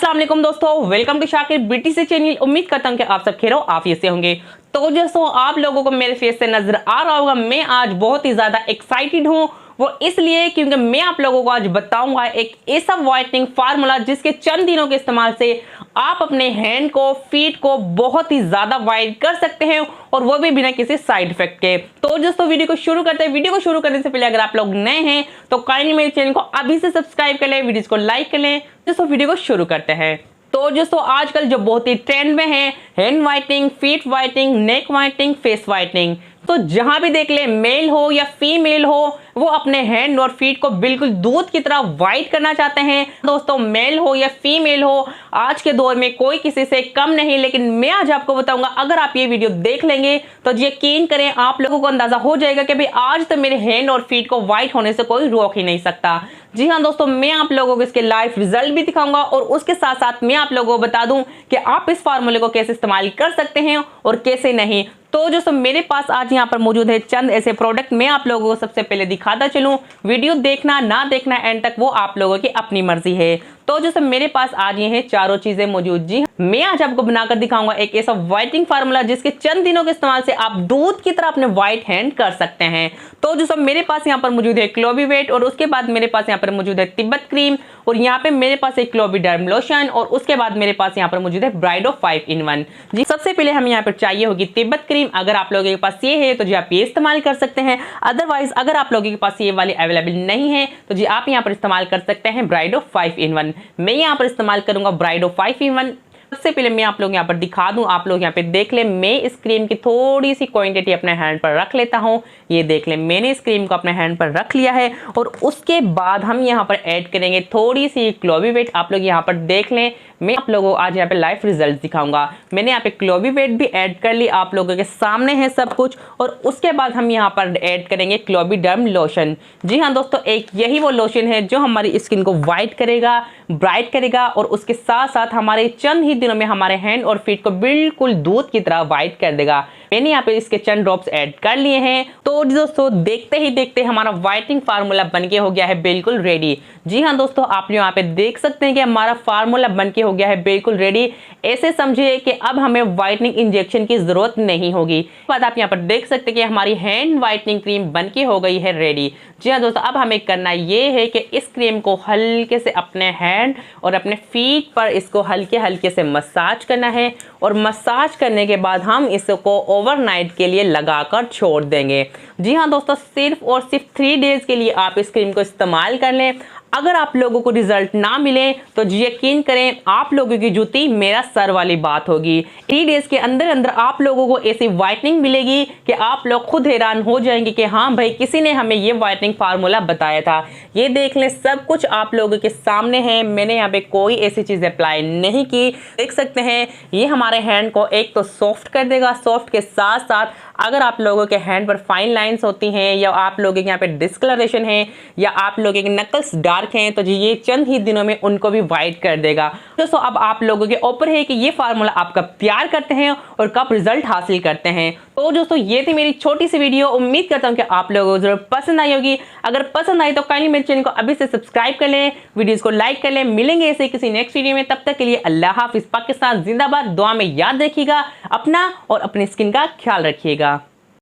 अस्सलाम वालेकुम दोस्तों, वेलकम टू शाकिर ब्यूटी से चैनल। उम्मीद करता हूं कि आप सब खैरो आफियत से होंगे। तो दोस्तों, आप लोगों को मेरे फेस से नजर आ रहा होगा, मैं आज बहुत ही ज्यादा एक्साइटेड हूं। वो इसलिए क्योंकि मैं आप लोगों को आज बताऊंगा एक ऐसा व्हाइटनिंग फार्मूला जिसके चंद दिनों के इस्तेमाल से आप अपने हैंड को, फीट को बहुत ही ज्यादा वाइट कर सकते हैं, और वो भी बिना किसी साइड इफेक्ट के। तो दोस्तों, वीडियो को शुरू करते हैं। वीडियो को शुरू करने से पहले अगर आप लोग नए हैं तो काइंडली मेरे चैनल को अभी से सब्सक्राइब कर लें, वीडियोस को लाइक कर लें। दोस्तों, वीडियो को शुरू करते हैं। तो दोस्तों, आजकल जो बहुत ही ट्रेंड में है हैंड वाइटनिंग, फीट वाइटनिंग, नेक वाइटनिंग, फेस वाइटनिंग। तो जहां भी देख ले, मेल हो या फीमेल हो, वो अपने हैंड और फीट को बिल्कुल दूध की तरह वाइट करना चाहते हैं। दोस्तों, मेल हो या फीमेल हो, आज के दौर में कोई किसी से कम नहीं। लेकिन मैं आज आपको बताऊंगा, अगर आप ये वीडियो देख लेंगे तो यकीन करें आप लोगों को अंदाजा हो जाएगा कि भाई आज तो मेरे हैंड और फीट को वाइट होने से कोई रोक ही नहीं सकता। जी हाँ दोस्तों, मैं आप लोगों को इसके लाइव रिजल्ट भी दिखाऊंगा, और उसके साथ साथ मैं आप लोगों को बता दूं कि आप इस फार्मूले को कैसे इस्तेमाल कर सकते हैं और कैसे नहीं। तो दोस्तों, मेरे पास आज यहाँ पर मौजूद है चंद ऐसे प्रोडक्ट। मैं आप लोगों को सबसे पहले दिखाता चलूं, वीडियो देखना ना देखना एंड तक वो आप लोगों की अपनी मर्जी है। तो दोस्तों, मेरे पास आज ये हैं चारों चीजें मौजूद। जी मैं आज आपको बनाकर दिखाऊंगा एक ऐसा व्हाइटनिंग फार्मूला जिसके चंद दिनों के इस्तेमाल से आप दूध की तरह अपने व्हाइट हैंड कर सकते हैं। तो दोस्तों, मेरे पास यहाँ पर मौजूद है क्लोबीवेट, और उसके बाद मेरे पास यहाँ पर मौजूद है तिब्बत क्रीम, और यहाँ पे मेरे पास एक क्लोबीडर्म लोशन, और उसके बाद मेरे पास यहाँ पर मौजूद है ब्राइडो 5-in-1। जी सबसे पहले हमें यहाँ पर चाहिए होगी तिब्बत क्रीम। अगर आप लोगों के पास ये है तो जी आप ये इस्तेमाल कर सकते हैं। अदरवाइज अगर आप लोगों के पास ये वाली अवेलेबल नहीं है तो जी आप यहाँ पर इस्तेमाल कर सकते हैं ब्राइडो 5-in-1। मैं यहाँ पर इस्तेमाल करूंगा ब्राइडो 5-in-1। सबसे पहले मैं आप लोग यहाँ पर दिखा दूं, आप लोग यहाँ पे देख ले, मैं इस क्रीम की थोड़ी सी क्वांटिटी अपने हैंड पर रख लेता हूँ। ये देख ले, मैंने इस क्रीम को अपने हैंड पर रख लिया है, और उसके बाद हम यहाँ पर ऐड करेंगे थोड़ी सी क्लोबीवेट। आप लोग यहाँ पर देख लें, मैं आप लोगों को आज यहाँ पे लाइव रिजल्ट दिखाऊंगा। मैंने यहाँ पे क्लोबीवेट भी ऐड कर ली, आप लोगों के सामने है सब कुछ। और उसके बाद हम यहाँ पर ऐड करेंगे क्लोबीडर्म लोशन। जी हाँ दोस्तों, एक यही वो लोशन है जो हमारी स्किन को वाइट करेगा, ब्राइट करेगा, और उसके साथ साथ हमारे चंद ही दिनों में हमारे हैंड और फीट को बिल्कुल दूध की तरह वाइट कर देगा। मैंने यहाँ पे इसके चंद ड्रॉप्स ऐड कर लिए हैं। तो दोस्तों, देखते ही देखते हमारा व्हाइटनिंग फार्मूला बनके हो गया है बिल्कुल रेडी। जी हाँ दोस्तों, आप यहाँ पे देख सकते हैं कि हमारा फार्मूला बनके हो गया है बिल्कुल रेडी। ऐसे समझिए कि अब हमें व्हाइटनिंग इंजेक्शन की जरूरत नहीं होगी। बात आप यहाँ पर देख सकते हैं कि हमारी हैंड व्हाइटनिंग क्रीम बनके हो गई है रेडी। जी हाँ दोस्तों, अब हमें करना ये है कि इस क्रीम को हल्के से अपने हैंड और अपने फीट पर इसको हल्के हल्के से मसाज करना है, और मसाज करने के बाद हम इसको ओवरनाइट के लिए लगाकर छोड़ देंगे। जी हाँ दोस्तों, सिर्फ और सिर्फ 3 डेज के लिए आप इस क्रीम को इस्तेमाल कर लें। अगर आप लोगों को रिजल्ट ना मिले तो यकीन करें आप लोगों की जूती मेरा सर वाली बात होगी। 3 डेज के अंदर अंदर आप लोगों को ऐसी व्हाइटनिंग मिलेगी कि आप लोग खुद हैरान हो जाएंगे कि हाँ भाई, किसी ने हमें ये व्हाइटनिंग फार्मूला बताया था। ये देख लें, सब कुछ आप लोगों के सामने है। मैंने यहाँ पे कोई ऐसी चीज अप्लाई नहीं की। देख सकते हैं, ये हमारे हैंड को एक तो सॉफ्ट कर देगा, सॉफ्ट के साथ साथ अगर आप लोगों के हैंड पर फाइन लाइंस होती हैं, या आप लोगों के यहाँ पे डिस्कलरेशन है, या आप लोगों के नकल्स डार्क हैं, तो जी ये चंद ही दिनों में उनको भी वाइट कर देगा। दोस्तों, अब आप लोगों के ऊपर है कि ये फार्मूला आप कब प्यार करते हैं और कब रिजल्ट हासिल करते हैं। तो दोस्तों, ये थी मेरी छोटी सी वीडियो। उम्मीद करता हूँ कि आप लोगों को जरूर पसंद आई होगी। अगर पसंद आई तो काइंडली मेरे चैनल को अभी से सब्सक्राइब कर लें, वीडियोस को लाइक कर लें। मिलेंगे ऐसे किसी नेक्स्ट वीडियो में, तब तक के लिए अल्लाह हाफिज। पाकिस्तान जिंदाबाद। दुआ में याद रखिएगा, अपना और अपनी स्किन का ख्याल रखिएगा।